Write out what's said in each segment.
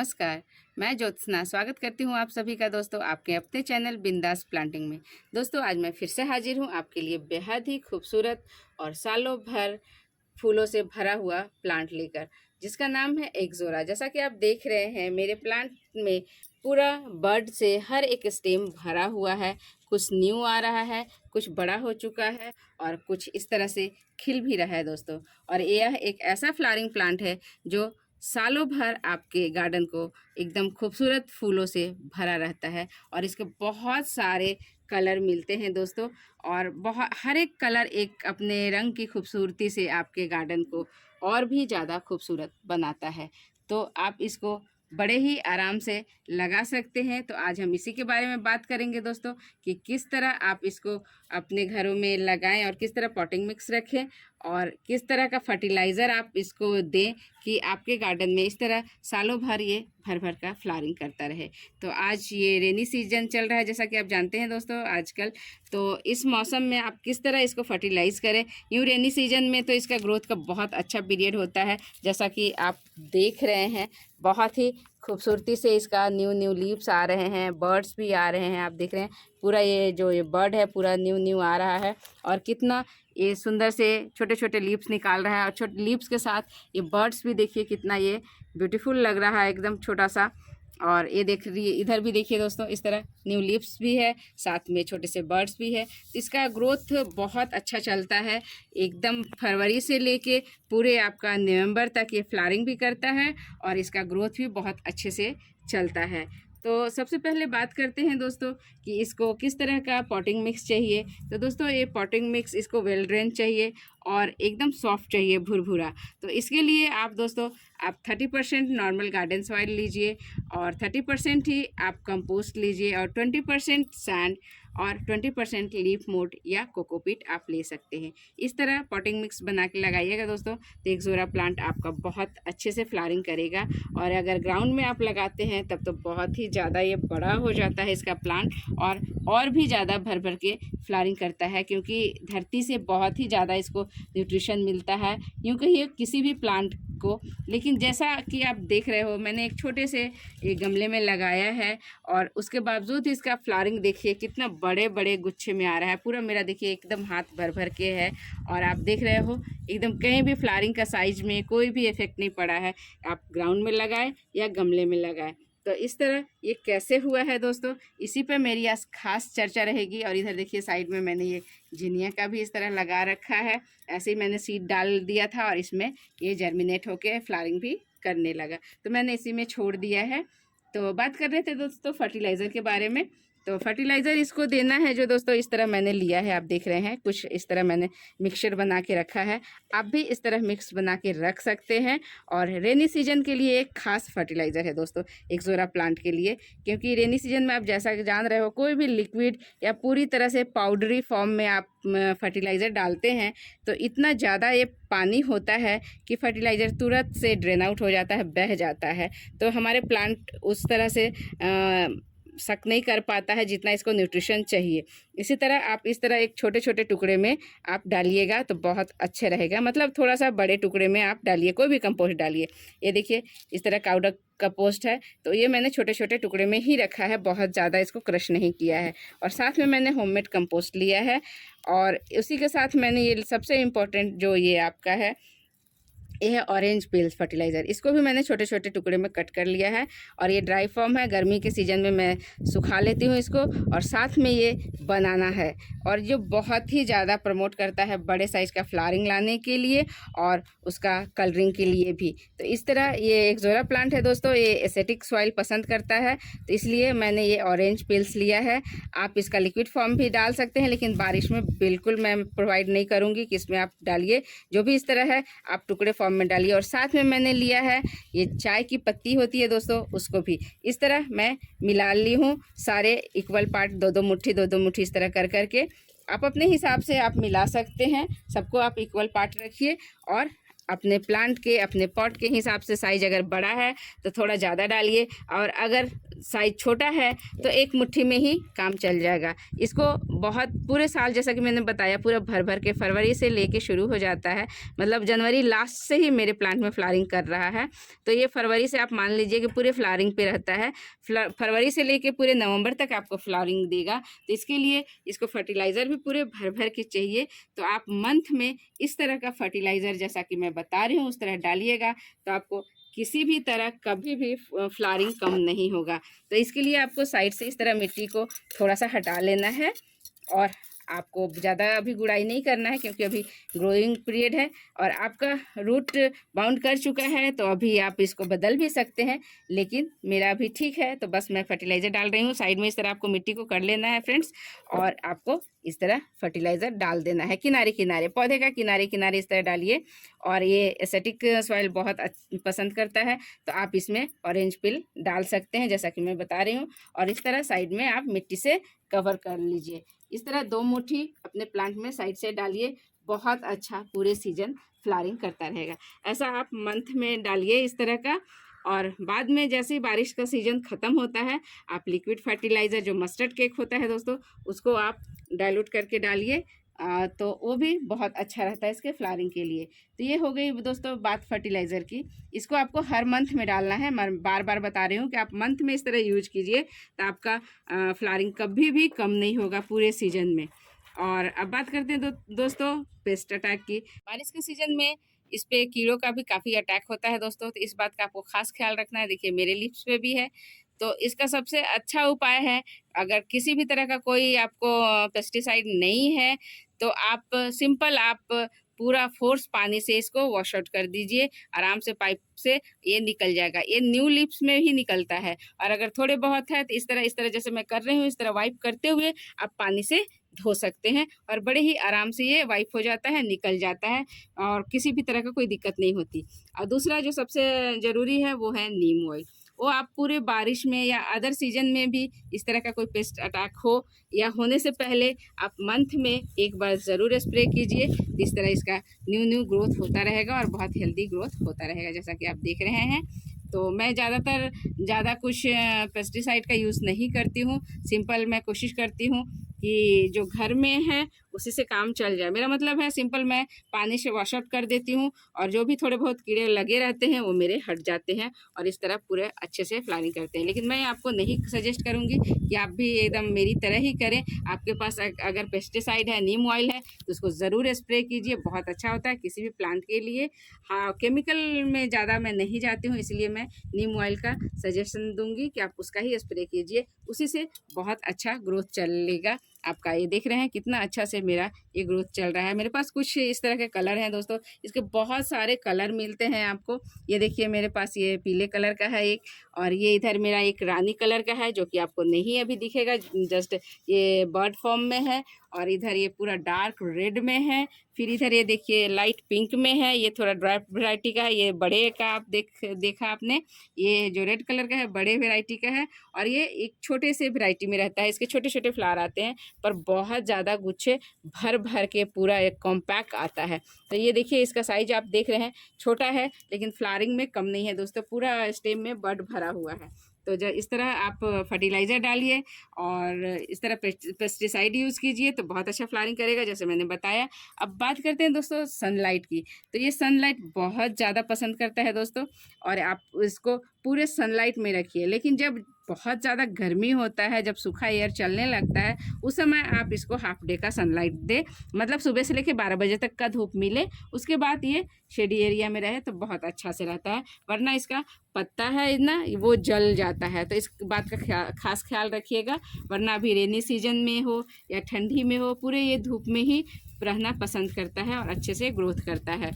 नमस्कार। मैं ज्योत्सना स्वागत करती हूँ आप सभी का दोस्तों आपके अपने चैनल बिंदास प्लांटिंग में। दोस्तों आज मैं फिर से हाजिर हूँ आपके लिए बेहद ही खूबसूरत और सालों भर फूलों से भरा हुआ प्लांट लेकर, जिसका नाम है एक्सोरा। जैसा कि आप देख रहे हैं मेरे प्लांट में पूरा बड से हर एक स्टेम भरा हुआ है। कुछ न्यू आ रहा है, कुछ बड़ा हो चुका है और कुछ इस तरह से खिल भी रहा है दोस्तों। और यह एक ऐसा फ्लावरिंग प्लांट है जो सालों भर आपके गार्डन को एकदम खूबसूरत फूलों से भरा रहता है। और इसके बहुत सारे कलर मिलते हैं दोस्तों, और बहुत हर एक कलर एक अपने रंग की खूबसूरती से आपके गार्डन को और भी ज़्यादा खूबसूरत बनाता है। तो आप इसको बड़े ही आराम से लगा सकते हैं। तो आज हम इसी के बारे में बात करेंगे दोस्तों कि किस तरह आप इसको अपने घरों में लगाएं और किस तरह पॉटिंग मिक्स रखें और किस तरह का फर्टिलाइज़र आप इसको दें कि आपके गार्डन में इस तरह सालों भर ये भर भर का फ्लावरिंग करता रहे। तो आज ये रेनी सीजन चल रहा है, जैसा कि आप जानते हैं दोस्तों आजकल। तो इस मौसम में आप किस तरह इसको फर्टिलाइज़ करें। यूँ रेनी सीजन में तो इसका ग्रोथ का बहुत अच्छा पीरियड होता है, जैसा कि आप देख रहे हैं। बहुत ही खूबसूरती से इसका न्यू न्यू लीव्स आ रहे हैं, बर्ड्स भी आ रहे हैं। आप देख रहे हैं पूरा ये बर्ड है पूरा न्यू न्यू आ रहा है और कितना ये सुंदर से छोटे छोटे लीव्स निकाल रहा है। और छोटे लीव्स के साथ ये बर्ड्स भी देखिए कितना ये ब्यूटीफुल लग रहा है, एकदम छोटा सा। और ये देख रही है इधर भी देखिए दोस्तों, इस तरह न्यू लीव्स भी है, साथ में छोटे से बर्ड्स भी है। इसका ग्रोथ बहुत अच्छा चलता है, एकदम फरवरी से लेके पूरे आपका नवंबर तक ये फ्लावरिंग भी करता है और इसका ग्रोथ भी बहुत अच्छे से चलता है। तो सबसे पहले बात करते हैं दोस्तों कि इसको किस तरह का पॉटिंग मिक्स चाहिए। तो दोस्तों ये पॉटिंग मिक्स इसको वेल ड्रेन चाहिए और एकदम सॉफ्ट चाहिए, भुरभुरा। तो इसके लिए आप दोस्तों 30% नॉर्मल गार्डन सॉइल लीजिए और 30% ही आप कंपोस्ट लीजिए और 20% सैंड और 20% लीफ मोड या कोकोपीट आप ले सकते हैं। इस तरह पॉटिंग मिक्स बना के लगाइएगा दोस्तों, तो एक्सोरा प्लांट आपका बहुत अच्छे से फ्लावरिंग करेगा। और अगर ग्राउंड में आप लगाते हैं तब तो बहुत ही ज़्यादा ये बड़ा हो जाता है इसका प्लांट और भी ज़्यादा भर भर के फ्लावरिंग करता है, क्योंकि धरती से बहुत ही ज़्यादा इसको न्यूट्रिशन मिलता है, यूँ कहिए किसी भी प्लांट को। लेकिन जैसा कि आप देख रहे हो मैंने एक छोटे से एक गमले में लगाया है और उसके बावजूद इसका फ्लावरिंग देखिए कितना बड़े बड़े गुच्छे में आ रहा है। पूरा मेरा देखिए एकदम हाथ भर भर के है और आप देख रहे हो एकदम कहीं भी फ्लावरिंग का साइज में कोई भी इफेक्ट नहीं पड़ा है, आप ग्राउंड में लगाए या गमले में लगाए। तो इस तरह ये कैसे हुआ है दोस्तों, इसी पर मेरी आज खास चर्चा रहेगी। और इधर देखिए साइड में मैंने ये जिनिया का भी इस तरह लगा रखा है। ऐसे ही मैंने सीड डाल दिया था और इसमें ये जर्मिनेट होके फ्लावरिंग भी करने लगा, तो मैंने इसी में छोड़ दिया है। तो बात कर रहे थे दोस्तों फर्टिलाइज़र के बारे में। तो फर्टिलाइज़र इसको देना है जो दोस्तों इस तरह मैंने लिया है, आप देख रहे हैं कुछ इस तरह मैंने मिक्सचर बना के रखा है। आप भी इस तरह मिक्स बना के रख सकते हैं। और रेनी सीजन के लिए एक खास फर्टिलाइज़र है दोस्तों एक्सोरा प्लांट के लिए, क्योंकि रेनी सीजन में आप जैसा कि जान रहे हो कोई भी लिक्विड या पूरी तरह से पाउडरी फॉर्म में आप फर्टिलाइज़र डालते हैं तो इतना ज़्यादा ये पानी होता है कि फर्टिलाइज़र तुरंत से ड्रेन आउट हो जाता है, बह जाता है। तो हमारे प्लांट उस तरह से सक नहीं कर पाता है जितना इसको न्यूट्रिशन चाहिए। इसी तरह आप इस तरह एक छोटे छोटे टुकड़े में आप डालिएगा तो बहुत अच्छे रहेगा, मतलब थोड़ा सा बड़े टुकड़े में आप डालिए, कोई भी कंपोस्ट डालिए। ये देखिए इस तरह काउडक कंपोस्ट है, तो ये मैंने छोटे छोटे टुकड़े में ही रखा है, बहुत ज़्यादा इसको क्रश नहीं किया है। और साथ में मैंने होममेड कंपोस्ट लिया है और उसी के साथ मैंने ये सबसे इम्पोर्टेंट जो ये आपका है ये है ऑरेंज पील्स फर्टिलाइज़र। इसको भी मैंने छोटे छोटे टुकड़े में कट कर लिया है और ये ड्राई फॉर्म है, गर्मी के सीज़न में मैं सुखा लेती हूँ इसको। और साथ में ये बनाना है और जो बहुत ही ज़्यादा प्रमोट करता है बड़े साइज़ का फ्लावरिंग लाने के लिए और उसका कलरिंग के लिए भी। तो इस तरह ये एक्सोरा प्लांट है दोस्तों, ये एसिडिक सॉइल पसंद करता है, तो इसलिए मैंने ये ऑरेंज पील्स लिया है। आप इसका लिक्विड फॉर्म भी डाल सकते हैं, लेकिन बारिश में बिल्कुल मैं प्रोवाइड नहीं करूँगी कि इसमें आप डालिए। जो भी इस तरह है आप टुकड़े फॉर्म में डालिए। और साथ में मैंने लिया है ये चाय की पत्ती होती है दोस्तों, उसको भी इस तरह मैं मिला ली हूँ, सारे इक्वल पार्ट दो दो मुट्ठी इस तरह कर करके आप अपने हिसाब से आप मिला सकते हैं। सबको आप इक्वल पार्ट रखिए और अपने प्लांट के अपने पॉट के हिसाब से साइज अगर बड़ा है तो थोड़ा ज़्यादा डालिए और अगर साइज छोटा है तो एक मुट्ठी में ही काम चल जाएगा। इसको बहुत पूरे साल, जैसा कि मैंने बताया, पूरा भर भर के फरवरी से लेके शुरू हो जाता है, मतलब जनवरी लास्ट से ही मेरे प्लांट में फ्लावरिंग कर रहा है। तो ये फरवरी से आप मान लीजिए कि पूरे फ्लावरिंग पे रहता है। फरवरी से लेके पूरे नवंबर तक आपको फ्लावरिंग देगा। तो इसके लिए इसको फर्टिलाइज़र भी पूरे भर भर के चाहिए। तो आप मंथ में इस तरह का फर्टिलाइज़र, जैसा कि मैं बता रही हूँ, उस तरह डालिएगा तो आपको किसी भी तरह कभी भी फ्लावरिंग कम नहीं होगा। तो इसके लिए आपको साइड से इस तरह मिट्टी को थोड़ा सा हटा लेना है और आपको ज़्यादा अभी गुड़ाई नहीं करना है, क्योंकि अभी ग्रोइंग पीरियड है और आपका रूट बाउंड कर चुका है। तो अभी आप इसको बदल भी सकते हैं, लेकिन मेरा अभी ठीक है। तो बस मैं फर्टिलाइज़र डाल रही हूँ। साइड में इस तरह आपको मिट्टी को कर लेना है फ्रेंड्स, और आपको इस तरह फर्टिलाइज़र डाल देना है किनारे किनारे, पौधे का किनारे किनारे इस तरह डालिए। और ये एसिटिक सॉइल बहुत पसंद करता है, तो आप इसमें ऑरेंज पिल डाल सकते हैं, जैसा कि मैं बता रही हूँ। और इस तरह साइड में आप मिट्टी से कवर कर लीजिए। इस तरह 2 मुट्ठी अपने प्लांट में साइड से डालिए, बहुत अच्छा पूरे सीजन फ्लावरिंग करता रहेगा। ऐसा आप मंथ में डालिए इस तरह का। और बाद में जैसे ही बारिश का सीज़न ख़त्म होता है, आप लिक्विड फर्टिलाइज़र जो मस्टर्ड केक होता है दोस्तों, उसको आप डाइल्यूट करके डालिए, तो वो भी बहुत अच्छा रहता है इसके फ्लावरिंग के लिए। तो ये हो गई दोस्तों बात फर्टिलाइज़र की। इसको आपको हर मंथ में डालना है। मैं बार बार बता रही हूँ कि आप मंथ में इस तरह यूज कीजिए, तो आपका फ्लावरिंग कभी भी कम नहीं होगा पूरे सीजन में। और अब बात करते हैं दोस्तों पेस्ट अटैक की। बारिश के सीज़न में इस पे कीड़ों का भी काफ़ी अटैक होता है दोस्तों, तो इस बात का आपको खास ख्याल रखना है। देखिए मेरे लिप्स पे भी है। तो इसका सबसे अच्छा उपाय है, अगर किसी भी तरह का कोई आपको पेस्टिसाइड नहीं है, तो आप सिंपल आप पूरा फोर्स पानी से इसको वॉश आउट कर दीजिए, आराम से पाइप से ये निकल जाएगा। ये न्यू लिप्स में ही निकलता है। और अगर थोड़े बहुत है तो इस तरह जैसे मैं कर रही हूँ, इस तरह वाइप करते हुए आप पानी से धो सकते हैं, और बड़े ही आराम से ये वाइप हो जाता है, निकल जाता है, और किसी भी तरह का कोई दिक्कत नहीं होती। और दूसरा जो सबसे ज़रूरी है वो है नीम ऑयल। वो आप पूरे बारिश में या अदर सीजन में भी इस तरह का कोई पेस्ट अटैक हो या होने से पहले आप मंथ में एक बार ज़रूर स्प्रे कीजिए। इस तरह इसका न्यू ग्रोथ होता रहेगा और बहुत हेल्दी ग्रोथ होता रहेगा, जैसा कि आप देख रहे हैं। तो मैं ज़्यादा कुछ पेस्टिसाइड का यूज़ नहीं करती हूँ। सिंपल मैं कोशिश करती हूँ कि जो घर में है उसी से काम चल जाए। मेरा मतलब है सिंपल मैं पानी से वॉश आउट कर देती हूँ, और जो भी थोड़े बहुत कीड़े लगे रहते हैं वो मेरे हट जाते हैं, और इस तरह पूरे अच्छे से फ्लावरिंग करते हैं। लेकिन मैं आपको नहीं सजेस्ट करूँगी कि आप भी एकदम मेरी तरह ही करें। आपके पास अगर पेस्टिसाइड है, नीम ऑयल है, तो उसको ज़रूर स्प्रे कीजिए, बहुत अच्छा होता है किसी भी प्लांट के लिए। हाँ, केमिकल में ज़्यादा मैं नहीं जाती हूँ, इसलिए मैं नीम ऑयल का सजेशन दूंगी कि आप उसका ही स्प्रे कीजिए, उसी से बहुत अच्छा ग्रोथ चलेगा आपका। ये देख रहे हैं कितना अच्छा से मेरा ये ग्रोथ चल रहा है। मेरे पास कुछ इस तरह के कलर हैं दोस्तों, इसके बहुत सारे कलर मिलते हैं आपको। ये देखिए मेरे पास ये पीले कलर का है एक, और ये इधर मेरा एक रानी कलर का है, जो कि आपको नहीं अभी दिखेगा, जस्ट ये बर्ड फॉर्म में है। और इधर ये पूरा डार्क रेड में है। फिर इधर ये देखिए लाइट पिंक में है, ये थोड़ा ड्राई वैरायटी का है। ये बड़े का आप देखा आपने, ये जो रेड कलर का है बड़े वैरायटी का है। और ये एक छोटे से वैरायटी में रहता है, इसके छोटे छोटे फ्लावर आते हैं, पर बहुत ज़्यादा गुच्छे भर भर के पूरा एक कॉम्पैक्ट आता है। तो ये देखिए इसका साइज आप देख रहे हैं, छोटा है लेकिन फ्लावरिंग में कम नहीं है दोस्तों, पूरा स्टेम में बड भरा हुआ है। तो जब इस तरह आप फर्टिलाइज़र डालिए और इस तरह पेस्टिसाइड यूज़ कीजिए तो बहुत अच्छा फ्लावरिंग करेगा, जैसे मैंने बताया। अब बात करते हैं दोस्तों सनलाइट की। तो ये सनलाइट बहुत ज़्यादा पसंद करता है दोस्तों, और आप इसको पूरे सनलाइट में रखिए। लेकिन जब बहुत ज़्यादा गर्मी होता है, जब सूखा एयर चलने लगता है, उस समय आप इसको हाफ डे का सनलाइट दे, मतलब सुबह से लेकर 12 बजे तक का धूप मिले, उसके बाद ये शेडी एरिया में रहे तो बहुत अच्छा से रहता है। वरना इसका पत्ता है ना, वो जल जाता है, तो इस बात का खास ख्याल रखिएगा। वरना अभी रेनी सीजन में हो या ठंडी में हो, पूरे ये धूप में ही रहना पसंद करता है और अच्छे से ग्रोथ करता है।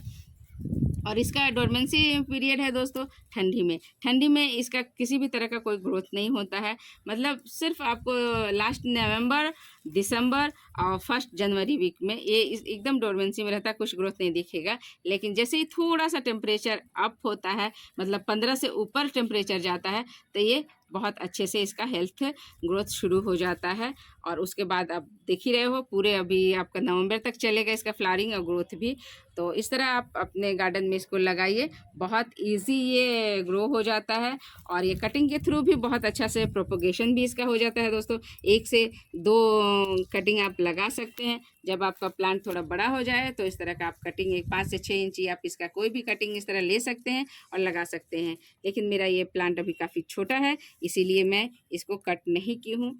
और इसका डोरमेंसी पीरियड है दोस्तों ठंडी में इसका किसी भी तरह का कोई ग्रोथ नहीं होता है। मतलब सिर्फ आपको लास्ट नवंबर दिसंबर और 1 जनवरी वीक में ये एकदम डोरमेंसी में रहता है, कुछ ग्रोथ नहीं दिखेगा। लेकिन जैसे ही थोड़ा सा टेम्परेचर अप होता है, मतलब 15 से ऊपर टेम्परेचर जाता है, तो ये बहुत अच्छे से इसका हेल्थ ग्रोथ शुरू हो जाता है। और उसके बाद आप देख ही रहे हो, पूरे अभी आपका नवंबर तक चलेगा इसका फ्लावरिंग और ग्रोथ भी। तो इस तरह आप अपने गार्डन में इसको लगाइए, बहुत इजी ये ग्रो हो जाता है। और ये कटिंग के थ्रू भी बहुत अच्छा से प्रोपोगेशन भी इसका हो जाता है दोस्तों। 1 से 2 कटिंग आप लगा सकते हैं। जब आपका प्लांट थोड़ा बड़ा हो जाए तो इस तरह का आप कटिंग एक 5 से 6 इंची आप इसका कोई भी कटिंग इस तरह ले सकते हैं और लगा सकते हैं। लेकिन मेरा ये प्लांट अभी काफ़ी छोटा है, इसीलिए मैं इसको कट नहीं की हूँ।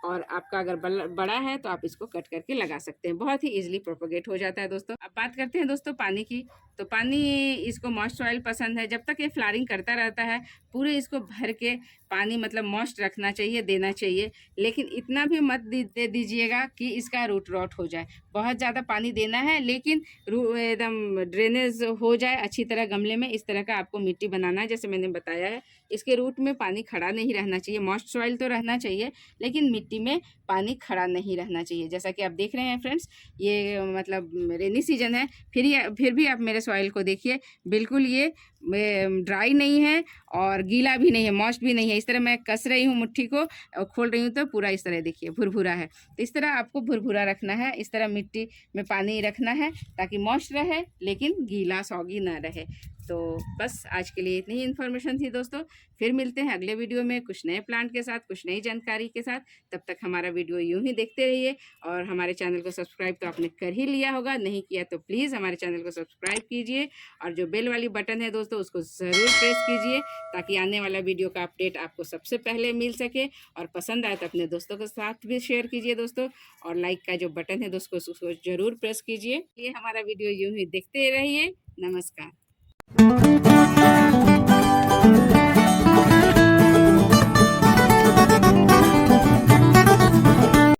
और आपका अगर बड़ा है तो आप इसको कट करके लगा सकते हैं, बहुत ही इजीली प्रोपोगेट हो जाता है दोस्तों। अब बात करते हैं दोस्तों पानी की। तो पानी इसको मॉइस्ट सॉइल पसंद है, जब तक ये फ्लावरिंग करता रहता है पूरे इसको भर के पानी मतलब मॉइस्ट रखना चाहिए, देना चाहिए। लेकिन इतना भी मत दे दीजिएगा कि इसका रूट रॉट हो जाए। बहुत ज़्यादा पानी देना है, लेकिन एकदम ड्रेनेज हो जाए अच्छी तरह गमले में। इस तरह का आपको मिट्टी बनाना है, जैसे मैंने बताया है। इसके रूट में पानी खड़ा नहीं रहना चाहिए, मॉइस्ट सॉइल तो रहना चाहिए, लेकिन मिट्टी में पानी खड़ा नहीं रहना चाहिए। जैसा कि आप देख रहे हैं फ्रेंड्स, ये मतलब रेनी सीजन है, फिर भी आप मेरे सॉइल को देखिए, बिल्कुल ये ड्राई नहीं है और गीला भी नहीं है, मॉइस्ट भी नहीं है। इस तरह मैं कस रही हूँ मुट्ठी को और खोल रही हूँ तो पूरा इस तरह देखिए भुरभुरा है। तो इस तरह आपको भुरभुरा रखना है, इस तरह मिट्टी में पानी रखना है ताकि मॉइस्ट रहे लेकिन गीला सॉगी ना रहे। तो बस आज के लिए इतनी ही इन्फॉर्मेशन थी दोस्तों। फिर मिलते हैं अगले वीडियो में कुछ नए प्लांट के साथ, कुछ नई जानकारी के साथ। तब तक हमारा वीडियो यूं ही देखते रहिए। और हमारे चैनल को सब्सक्राइब तो आपने कर ही लिया होगा, नहीं किया तो प्लीज़ हमारे चैनल को सब्सक्राइब कीजिए। और जो बेल वाली बटन है दोस्तों, उसको ज़रूर प्रेस कीजिए ताकि आने वाला वीडियो का अपडेट आपको सबसे पहले मिल सके। और पसंद आए तो अपने दोस्तों के साथ भी शेयर कीजिए दोस्तों। और लाइक का जो बटन है दोस्तों, उसको ज़रूर प्रेस कीजिए। ये हमारा वीडियो यूं ही देखते रहिए। नमस्कार।